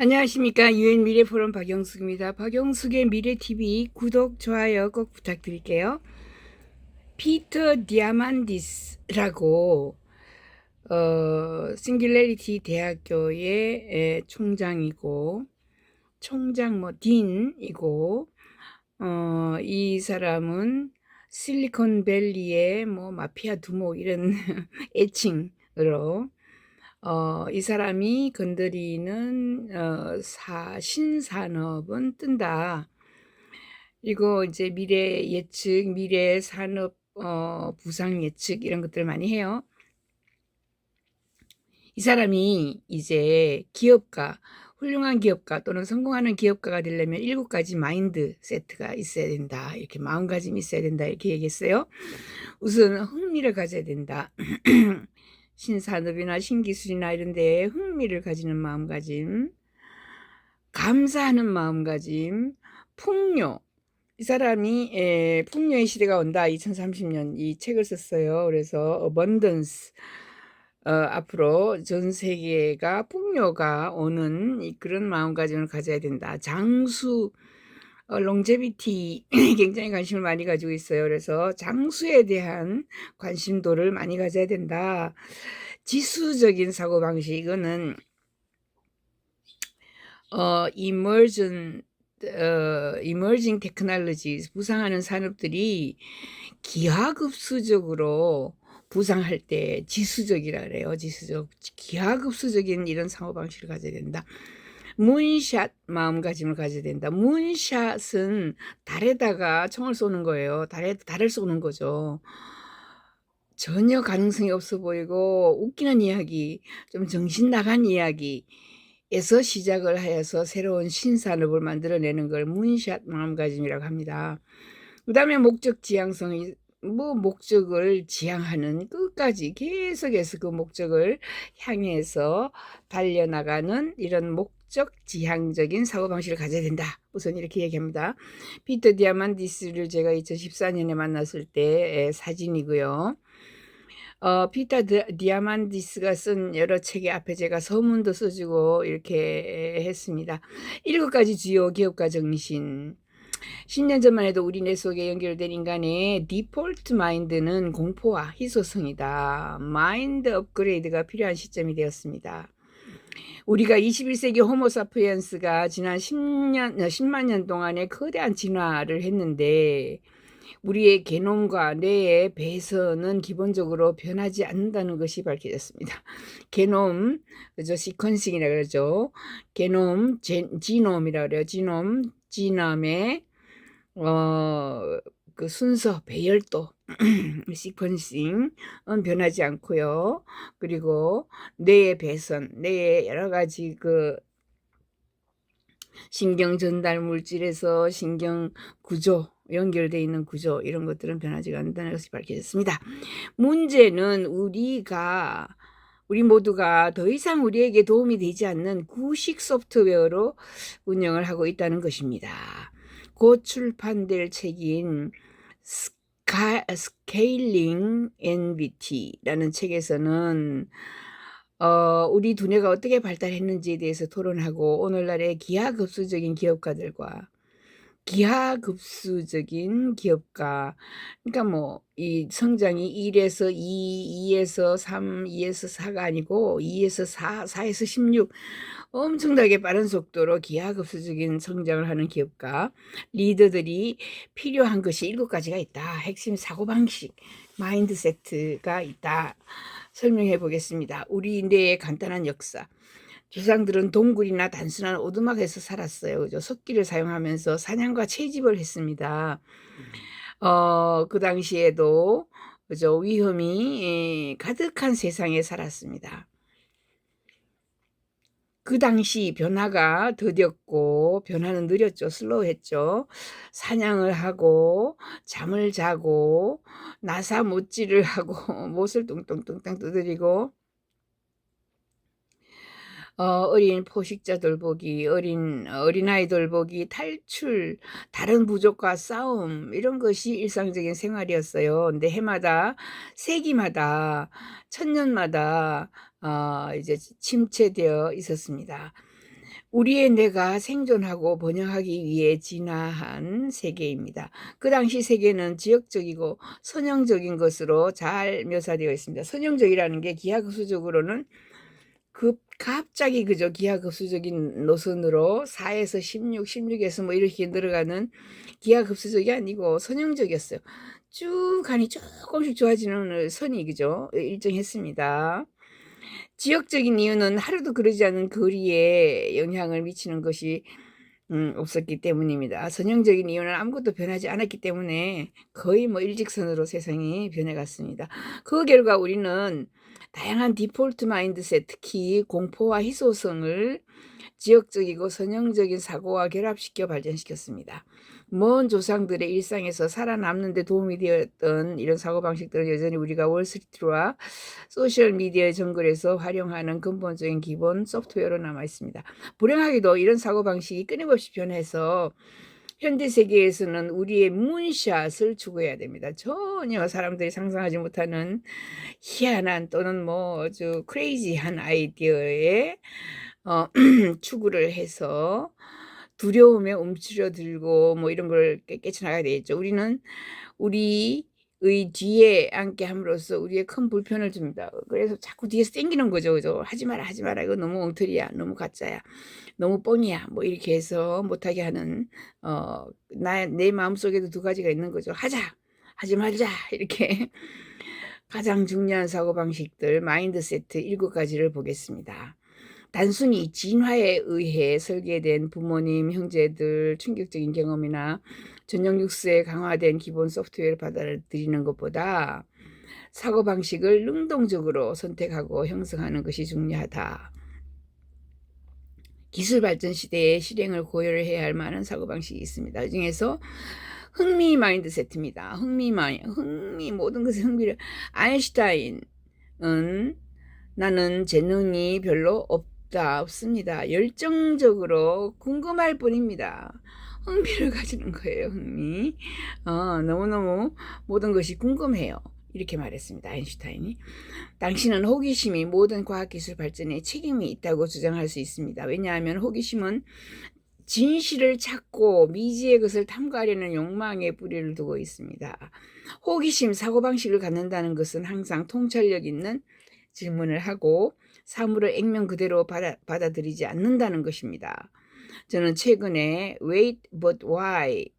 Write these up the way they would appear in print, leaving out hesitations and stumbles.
안녕하십니까. 유엔 미래포럼 박영숙입니다. 박영숙의 미래TV 구독, 좋아요 꼭 부탁드릴게요. 피터 디아만디스라고 싱귤레리티 대학교의 총장이고 딘이고 이 사람은 실리콘밸리의 마피아 두목 이런 애칭으로 이 사람이 건드리는 신산업은 뜬다. 이거 이제 미래 예측, 미래 산업 부상 예측 이런 것들을 많이 해요. 이 사람이 이제 기업가, 훌륭한 기업가 또는 성공하는 기업가가 되려면 7가지 마인드 세트가 있어야 된다. 이렇게 마음가짐이 있어야 된다. 이렇게 얘기했어요. 우선 흥미를 가져야 된다. 신산업이나 신기술이나 이런 데에 흥미를 가지는 마음가짐, 감사하는 마음가짐, 풍요. 이 사람이 풍요의 시대가 온다. 2030년 이 책을 썼어요. 그래서 abundance, 앞으로 전 세계가 풍요가 오는 그런 마음가짐을 가져야 된다. 장수, 롱제비티 굉장히 관심을 많이 가지고 있어요. 그래서 장수에 대한 관심도를 많이 가져야 된다. 지수적인 사고방식, 이거는 emerging technologies, 부상하는 산업들이 기하급수적으로 부상할 때 지수적이라 그래요. 지수적, 기하급수적인 이런 사고방식을 가져야 된다. 문샷 마음가짐을 가져야 된다. 문샷은 달에다가 총을 쏘는 거예요. 달을 쏘는 거죠. 전혀 가능성이 없어 보이고 웃기는 이야기, 좀 정신 나간 이야기에서 시작을 하여서 새로운 신산업을 만들어내는 걸 문샷 마음가짐이라고 합니다. 그 다음에 목적 지향성이 목적을 지향하는, 끝까지 계속해서 그 목적을 향해서 달려나가는 이런 목적 지향적인 사고방식을 가져야 된다. 우선 이렇게 얘기합니다. 피터 디아만디스를 제가 2014년에 만났을 때 사진이고요. 피터 디아만디스가 쓴 여러 책의 앞에 제가 서문도 써주고 이렇게 했습니다. 7가지 주요 기업가 정신. 10년 전만 해도 우리 뇌 속에 연결된 인간의 디폴트 마인드는 공포와 희소성이다. 마인드 업그레이드가 필요한 시점이 되었습니다. 우리가 21세기 호모사피엔스가 지난 10만 년 동안에 거대한 진화를 했는데 우리의 게놈과 뇌의 배선은 기본적으로 변하지 않는다는 것이 밝혀졌습니다. 게놈, 그죠? 시퀀싱이라 그러죠. 게놈, 지놈이라 그래요. 지놈의 그 순서, 배열도, 시퀀싱은 변하지 않고요. 그리고 뇌의 배선, 뇌의 여러 가지 그 신경 전달 물질에서 신경 구조, 연결되어 있는 구조, 이런 것들은 변하지 않는다는 것이 밝혀졌습니다. 문제는 우리 모두가 더 이상 우리에게 도움이 되지 않는 구식 소프트웨어로 운영을 하고 있다는 것입니다. 곧 출판될 책인 Scaling NBT라는 책에서는 우리 두뇌가 어떻게 발달했는지에 대해서 토론하고, 오늘날의 기하급수적인 기업가들과 기하급수적인 기업가, 그러니까 이 성장이 1에서 2, 2에서 3, 2에서 4가 아니고 2에서 4, 4에서 16, 엄청나게 빠른 속도로 기하급수적인 성장을 하는 기업가 리더들이 필요한 것이 7가지가 있다. 핵심 사고방식, 마인드세트가 있다. 설명해 보겠습니다. 우리 뇌의 간단한 역사. 조상들은 동굴이나 단순한 오두막에서 살았어요. 그죠? 석기를 사용하면서 사냥과 채집을 했습니다. 그 당시에도 그죠? 위험이 가득한 세상에 살았습니다. 그 당시 변화가 더뎠고, 변화는 느렸죠. 슬로우했죠. 사냥을 하고 잠을 자고 나사 못질을 하고 못을 뚱뚱뚱땅 두드리고 어린 포식자 돌보기, 어린아이 돌보기, 탈출, 다른 부족과 싸움, 이런 것이 일상적인 생활이었어요. 근데 해마다, 세기마다, 천년마다 이제 침체되어 있었습니다. 우리의 뇌가 생존하고 번영하기 위해 진화한 세계입니다. 그 당시 세계는 지역적이고 선형적인 것으로 잘 묘사되어 있습니다. 선형적이라는 게 기하급수적으로는 갑자기 그저 기하급수적인 노선으로 4에서 16, 16에서 뭐 이렇게 늘어가는 기하급수적이 아니고 선형적이었어요. 쭉 가니 조금씩 좋아지는 선이 그죠? 일정했습니다. 지역적인 이유는 하루도 그러지 않은 거리에 영향을 미치는 것이 없었기 때문입니다. 선형적인 이유는 아무것도 변하지 않았기 때문에 거의 뭐 일직선으로 세상이 변해갔습니다. 그 결과 우리는 다양한 디폴트 마인드셋, 특히 공포와 희소성을 지역적이고 선형적인 사고와 결합시켜 발전시켰습니다. 먼 조상들의 일상에서 살아남는 데 도움이 되었던 이런 사고방식들은 여전히 우리가 월스트리트와 소셜미디어의 정글에서 활용하는 근본적인 기본 소프트웨어로 남아있습니다. 불행하게도 이런 사고방식이 끊임없이 변해서 현대 세계에서는 우리의 문샷을 추구해야 됩니다. 전혀 사람들이 상상하지 못하는 희한한 또는 뭐 아주 크레이지한 아이디어에 추구를 해서 두려움에 움츠려들고 뭐 이런 걸 깨쳐나가야 되겠죠. 우리는 우리의 뒤에 앉게 함으로써 우리의 큰 불편을 줍니다. 그래서 자꾸 뒤에서 땡기는 거죠. 그죠? 하지 마라, 하지 마라. 이거 너무 엉터리야. 너무 가짜야. 너무 뻥이야. 뭐 이렇게 해서 못하게 하는, 내 마음속에도 두 가지가 있는 거죠. 하지 말자. 이렇게. 가장 중요한 사고방식들, 마인드세트 7가지를 보겠습니다. 단순히 진화에 의해 설계된 부모님, 형제들 충격적인 경험이나 전형 육수에 강화된 기본 소프트웨어를 받아들이는 것보다 사고방식을 능동적으로 선택하고 형성하는 것이 중요하다. 기술 발전 시대에 실행을 고려를 해야 할 만한 사고방식이 있습니다. 그 중에서 흥미 마인드세트입니다. 모든 것에 흥미를. 아인슈타인은 나는 재능이 별로 없습니다. 열정적으로 궁금할 뿐입니다. 흥미를 가지는 거예요. 흥미. 너무너무 모든 것이 궁금해요. 이렇게 말했습니다. 아인슈타인이. 당신은 호기심이 모든 과학기술 발전에 책임이 있다고 주장할 수 있습니다. 왜냐하면 호기심은 진실을 찾고 미지의 것을 탐구하려는 욕망에 뿌리를 두고 있습니다. 호기심, 사고방식을 갖는다는 것은 항상 통찰력 있는 질문을 하고 사물을 액면 그대로 받아들이지 않는다는 것입니다. 저는 최근에 Wait But Why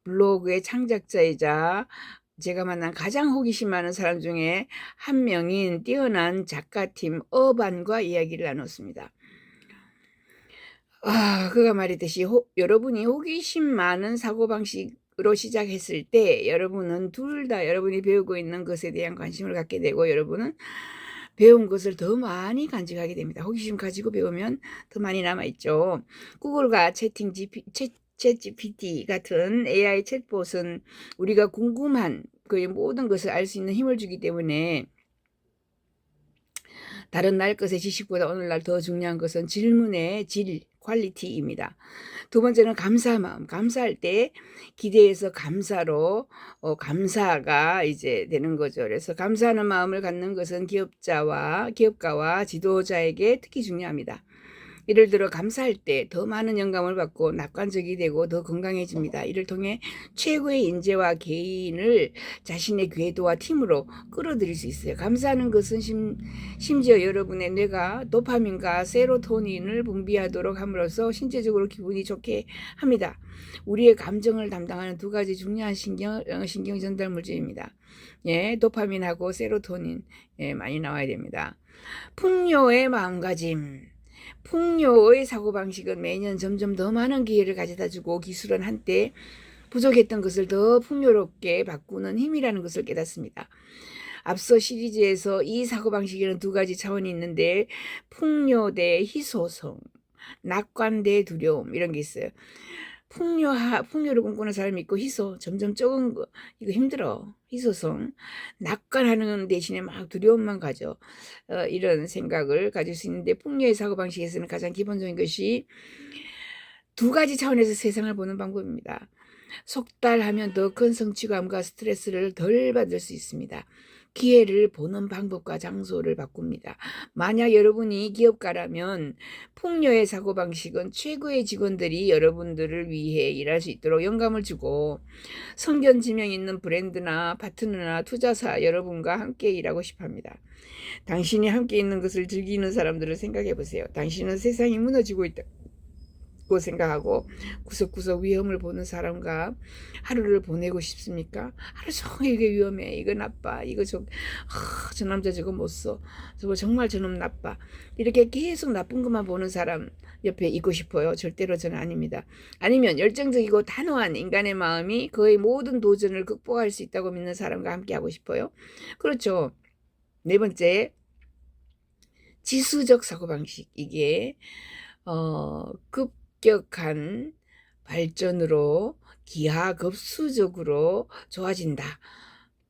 블로그의 창작자이자 제가 만난 가장 호기심 많은 사람 중에 한 명인 뛰어난 작가팀 어반과 이야기를 나눴습니다. 그가 말했듯이 여러분이 호기심 많은 사고방식으로 시작했을 때 여러분은 둘 다 여러분이 배우고 있는 것에 대한 관심을 갖게 되고 여러분은 배운 것을 더 많이 간직하게 됩니다. 호기심 가지고 배우면 더 많이 남아있죠. 구글과 챗GPT 같은 AI 챗봇은 우리가 궁금한 그 모든 것을 알 수 있는 힘을 주기 때문에 다른 날 것의 지식보다 오늘날 더 중요한 것은 질문의 질, 퀄리티입니다. 두 번째는 감사 마음. 감사할 때 기대해서 감사로 감사가 이제 되는 거죠. 그래서 감사하는 마음을 갖는 것은 기업가와 지도자에게 특히 중요합니다. 예를 들어 감사할 때 더 많은 영감을 받고 낙관적이 되고 더 건강해집니다. 이를 통해 최고의 인재와 개인을 자신의 궤도와 팀으로 끌어들일 수 있어요. 감사하는 것은 심지어 여러분의 뇌가 도파민과 세로토닌을 분비하도록 함으로써 신체적으로 기분이 좋게 합니다. 우리의 감정을 담당하는 두 가지 중요한 신경 전달 물질입니다. 도파민하고 세로토닌 많이 나와야 됩니다. 풍요의 마음가짐. 풍요의 사고방식은 매년 점점 더 많은 기회를 가져다주고 기술은 한때 부족했던 것을 더 풍요롭게 바꾸는 힘이라는 것을 깨닫습니다. 앞서 시리즈에서 이 사고방식에는 두 가지 차원이 있는데 풍요 대 희소성, 낙관 대 두려움 이런 게 있어요. 풍요를 꿈꾸는 사람이 있고 점점 적은 거 이거 힘들어. 희소성, 낙관하는 대신에 막 두려움만 가져. 이런 생각을 가질 수 있는데 풍요의 사고방식에서는 가장 기본적인 것이 두 가지 차원에서 세상을 보는 방법입니다. 속달하면 더 큰 성취감과 스트레스를 덜 받을 수 있습니다. 기회를 보는 방법과 장소를 바꿉니다. 만약 여러분이 기업가라면 풍요의 사고방식은 최고의 직원들이 여러분들을 위해 일할 수 있도록 영감을 주고 성견 지명 있는 브랜드나 파트너나 투자사 여러분과 함께 일하고 싶어합니다. 당신이 함께 있는 것을 즐기는 사람들을 생각해 보세요. 당신은 세상이 무너지고 있다고 생각하고 구석구석 위험을 보는 사람과 하루를 보내고 싶습니까? 하루 종일 이게 위험해, 이거 나빠, 이거 저 남자 저거 못 써, 저거 정말 저놈 나빠, 이렇게 계속 나쁜 것만 보는 사람 옆에 있고 싶어요? 절대로 저는 아닙니다. 아니면 열정적이고 단호한 인간의 마음이 그의 모든 도전을 극복할 수 있다고 믿는 사람과 함께 하고 싶어요? 그렇죠. 네 번째, 지수적 사고방식. 이게 급격한 발전으로 기하급수적으로 좋아진다,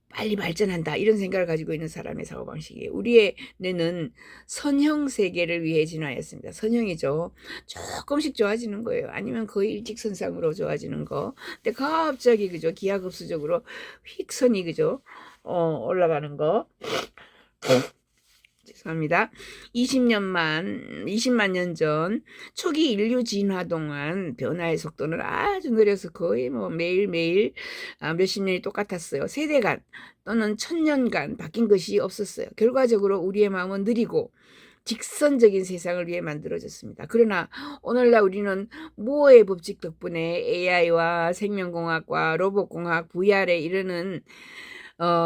빨리 발전한다, 이런 생각을 가지고 있는 사람의 사고방식이에요. 우리의 뇌는 선형 세계를 위해 진화했습니다. 선형이죠. 조금씩 좋아지는 거예요. 아니면 거의 일직선상으로 좋아지는 거. 근데 갑자기 그죠, 기하급수적으로 휙선이 그죠, 올라가는 거. 죄송합니다. 20만 년 전 초기 인류 진화 동안 변화의 속도는 아주 느려서 거의 뭐 매일매일 몇십 년이 똑같았어요. 세대간 또는 천년간 바뀐 것이 없었어요. 결과적으로 우리의 마음은 느리고 직선적인 세상을 위해 만들어졌습니다. 그러나 오늘날 우리는 모어의 법칙 덕분에 AI와 생명공학과 로봇공학, VR에 이르는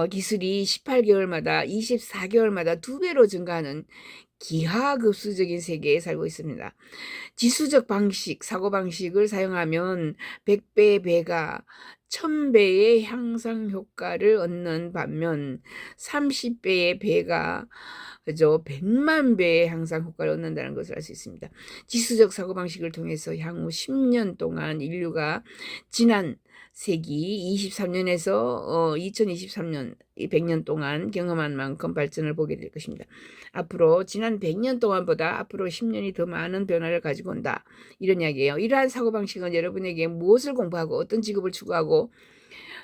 기술이 18개월마다 24개월마다 2배로 증가하는 기하급수적인 세계에 살고 있습니다. 지수적 방식, 사고방식을 사용하면 100배의 배가 1000배의 향상 효과를 얻는 반면 30배의 배가 그죠, 100만 배의 향상 효과를 얻는다는 것을 알 수 있습니다. 지수적 사고방식을 통해서 향후 10년 동안 인류가 지난 세기 23년에서 2023년 100년 동안 경험한 만큼 발전을 보게 될 것입니다. 앞으로 지난 100년 동안보다 앞으로 10년이 더 많은 변화를 가지고 온다, 이런 이야기예요. 이러한 사고방식은 여러분에게 무엇을 공부하고 어떤 직업을 추구하고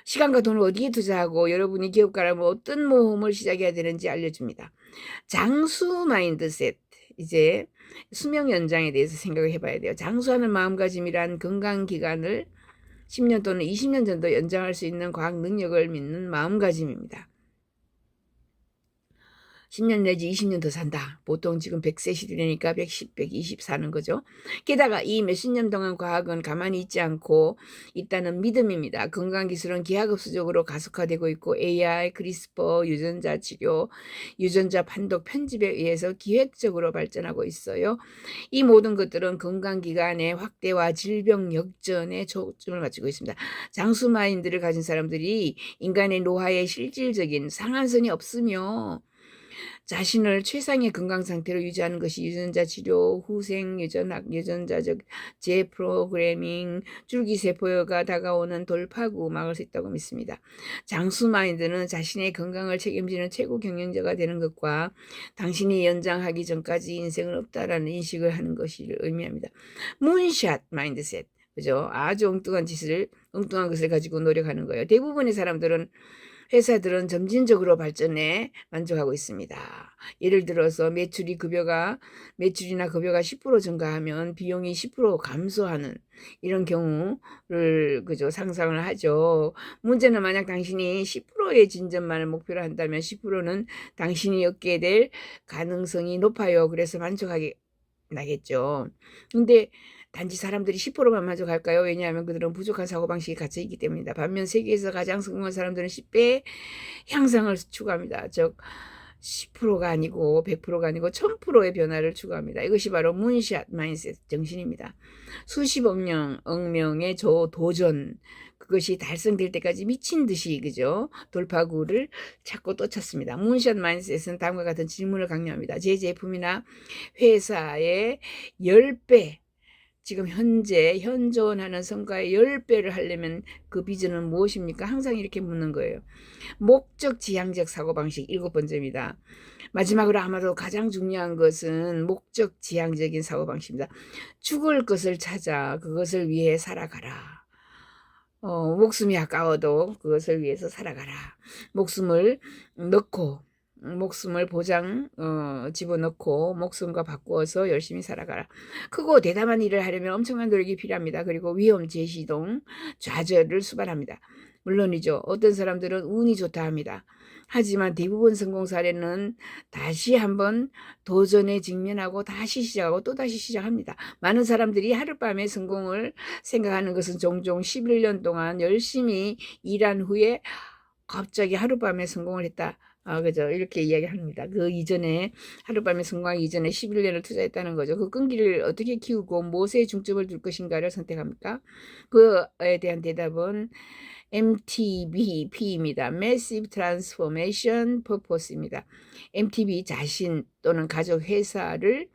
시간과 돈을 어디에 투자하고 여러분이 기업가라면 어떤 모험을 시작해야 되는지 알려줍니다. 장수 마인드셋, 이제 수명 연장에 대해서 생각을 해봐야 돼요. 장수하는 마음가짐이란 건강 기간을 10년 또는 20년 정도 연장할 수 있는 과학 능력을 믿는 마음가짐입니다. 10년 내지 20년 더 산다. 보통 지금 100세 시대니까 110, 120 사는 거죠. 게다가 이 몇십 년 동안 과학은 가만히 있지 않고 있다는 믿음입니다. 건강기술은 기하급수적으로 가속화되고 있고 AI, 크리스퍼, 유전자 치료, 유전자 판독, 편집에 의해서 기획적으로 발전하고 있어요. 이 모든 것들은 건강기관의 확대와 질병 역전에 초점을 맞추고 있습니다. 장수 마인드를 가진 사람들이 인간의 노화에 실질적인 상한선이 없으며 자신을 최상의 건강 상태로 유지하는 것이 유전자 치료, 후생 유전학, 유전자적 재프로그래밍, 줄기세포가 다가오는 돌파구 막을 수 있다고 믿습니다. 장수 마인드는 자신의 건강을 책임지는 최고 경영자가 되는 것과 당신이 연장하기 전까지 인생은 없다라는 인식을 하는 것을 의미합니다. 문샷 마인드셋, 그죠? 아주 엉뚱한 것을 가지고 노력하는 거예요. 대부분의 사람들은 회사들은 점진적으로 발전에 만족하고 있습니다. 예를 들어서 매출이나 급여가 10% 증가하면 비용이 10% 감소하는 이런 경우를 그죠, 상상을 하죠. 문제는 만약 당신이 10%의 진전만을 목표로 한다면 10%는 당신이 얻게 될 가능성이 높아요. 그래서 만족하게 나겠죠. 근데 단지 사람들이 10%만 만족할까요? 왜냐하면 그들은 부족한 사고방식이 갇혀 있기 때문이다. 반면 세계에서 가장 성공한 사람들은 10배 향상을 추구합니다. 즉 10%가 아니고 100%가 아니고 1000%의 변화를 추구합니다. 이것이 바로 문샷 마인드셋 정신입니다. 수십억 명의 도전, 그것이 달성될 때까지 미친 듯이 그죠, 돌파구를 찾고 또 찾습니다. 문샷 마인드셋은 다음과 같은 질문을 강요합니다. 제 제품이나 회사의 10배, 지금 현존하는 성과의 10배를 하려면 그 비전은 무엇입니까? 항상 이렇게 묻는 거예요. 목적 지향적 사고방식 7번째입니다. 마지막으로 아마도 가장 중요한 것은 목적 지향적인 사고방식입니다. 죽을 것을 찾아 그것을 위해 살아가라. 목숨이 아까워도 그것을 위해서 살아가라. 목숨을 넣고 목숨을 집어넣고 목숨과 바꾸어서 열심히 살아가라. 크고 대담한 일을 하려면 엄청난 노력이 필요합니다. 그리고 위험 제시동 좌절을 수반합니다. 물론이죠. 어떤 사람들은 운이 좋다 합니다. 하지만 대부분 성공 사례는 다시 한번 도전에 직면하고 다시 시작하고 또다시 시작합니다. 많은 사람들이 하룻밤에 성공을 생각하는 것은 종종 11년 동안 열심히 일한 후에 갑자기 하룻밤에 성공을 했다. 그죠. 이렇게 이야기합니다. 그 이전에, 하룻밤에 성공하기 이전에 11년을 투자했다는 거죠. 그 끈기를 어떻게 키우고 무엇에 중점을 둘 것인가를 선택합니까? 그에 대한 대답은 MTBP입니다. Massive Transformation Purpose입니다. MTB 자신 또는 가족 회사를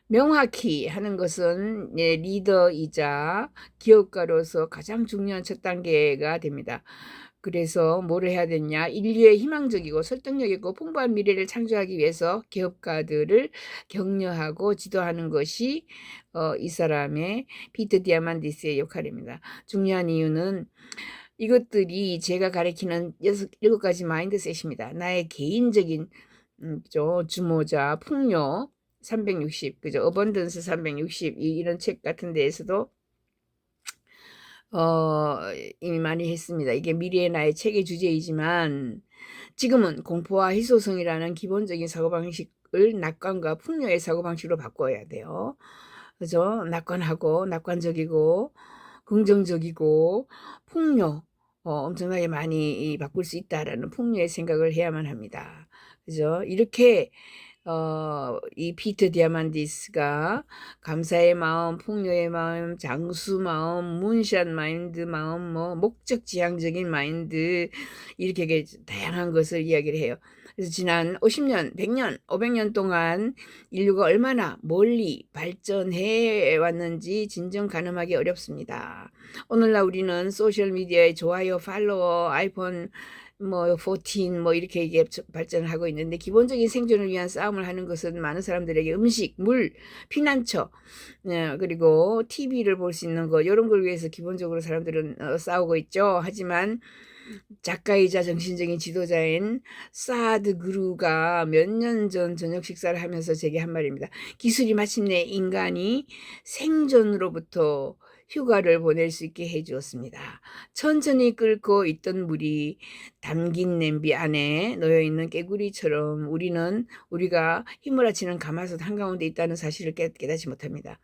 명확히 하는 것은 리더이자 기업가로서 가장 중요한 첫 단계가 됩니다. 그래서 뭐를 해야 되냐? 인류의 희망적이고 설득력 있고 풍부한 미래를 창조하기 위해서 기업가들을 격려하고 지도하는 것이 이 사람의 피터 디아만디스의 역할입니다. 중요한 이유는 이것들이 제가 가리키는 7가지 마인드셋입니다. 나의 개인적인 주모자, 풍요 360, 그죠? 어번던스 360 이런 책 같은 데에서도 이미 많이 했습니다. 이게 미래의 나의 책의 주제이지만 지금은 공포와 희소성이라는 기본적인 사고방식을 낙관과 풍요의 사고방식으로 바꿔야 돼요. 그죠? 낙관하고 낙관적이고 긍정적이고 풍요 엄청나게 많이 바꿀 수 있다라는 풍요의 생각을 해야만 합니다. 그죠? 이렇게 이 피터 디아만디스가 감사의 마음, 풍요의 마음, 장수 마음, 문샷 마인드 마음, 목적 지향적인 마인드 이렇게 다양한 것을 이야기를 해요. 그래서 지난 50년, 100년, 500년 동안 인류가 얼마나 멀리 발전해 왔는지 진정 가늠하기 어렵습니다. 오늘날 우리는 소셜미디어에 좋아요, 팔로워, 아이폰 14 이렇게 이게 발전을 하고 있는데 기본적인 생존을 위한 싸움을 하는 것은 많은 사람들에게 음식, 물, 피난처, 그리고 TV를 볼 수 있는 것 이런 걸 위해서 기본적으로 사람들은 싸우고 있죠. 하지만 작가이자 정신적인 지도자인 사드 그루가 몇 년 전 저녁 식사를 하면서 제게 한 말입니다. 기술이 마침내 인간이 생존으로부터 휴가를 보낼 수 있게 해주었습니다. 천천히 끓고 있던 물이 담긴 냄비 안에 놓여있는 깨구리처럼 우리가 휘몰아치는 가마솥 한가운데 있다는 사실을 깨닫지 못합니다.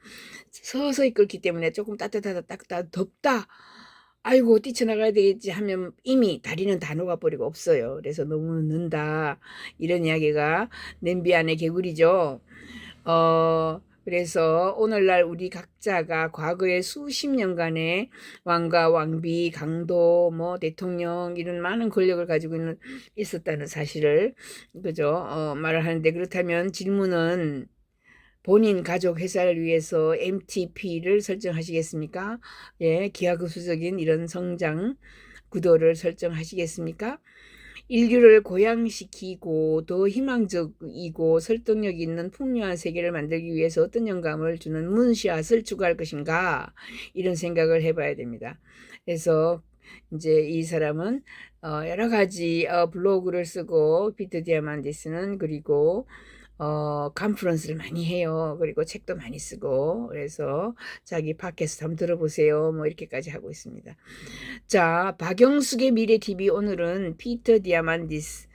서서히 끓기 때문에 조금 따뜻하다, 덥다. 아이고 뛰쳐나가야 되겠지 하면 이미 다리는 다 녹아버리고 없어요. 그래서 너무 늦는다. 이런 이야기가 냄비 안의 개구리죠. 그래서 오늘날 우리 각자가 과거에 수십 년간의 왕과 왕비, 강도, 대통령 이런 많은 권력을 가지고 있었다는 사실을 그죠? 말을 하는데 그렇다면 질문은 본인 가족 회사를 위해서 MTP를 설정하시겠습니까? 예, 기하급수적인 이런 성장 구도를 설정하시겠습니까? 인류를 고양시키고 더 희망적이고 설득력 있는 풍요한 세계를 만들기 위해서 어떤 영감을 주는 문샷을 추구할 것인가 이런 생각을 해봐야 됩니다. 그래서 이제 이 사람은 여러 가지 블로그를 쓰고 피터 디아만디스는 그리고 컨퍼런스를 많이 해요. 그리고 책도 많이 쓰고 그래서 자기 팟캐스트 한번 들어보세요. 이렇게까지 하고 있습니다. 자, 박영숙의 미래TV 오늘은 피터 디아만디스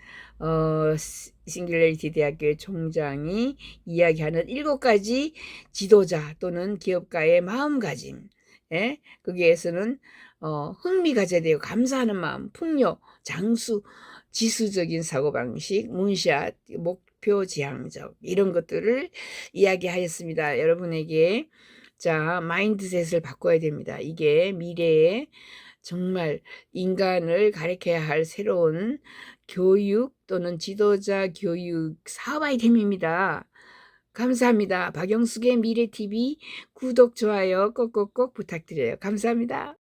싱귤레리티 대학교의 총장이 이야기하는 7가지 지도자 또는 기업가의 마음가짐 거기에서는 흥미 가져야 돼요. 감사하는 마음, 풍요, 장수, 지수적인 사고방식, 문샷, 목표 지향적 이런 것들을 이야기하였습니다. 여러분에게 자 마인드셋을 바꿔야 됩니다. 이게 미래에 정말 인간을 가르쳐야 할 새로운 교육 또는 지도자 교육 사업 아이템입니다. 감사합니다. 박영숙의 미래TV 구독, 좋아요 꼭꼭꼭 부탁드려요. 감사합니다.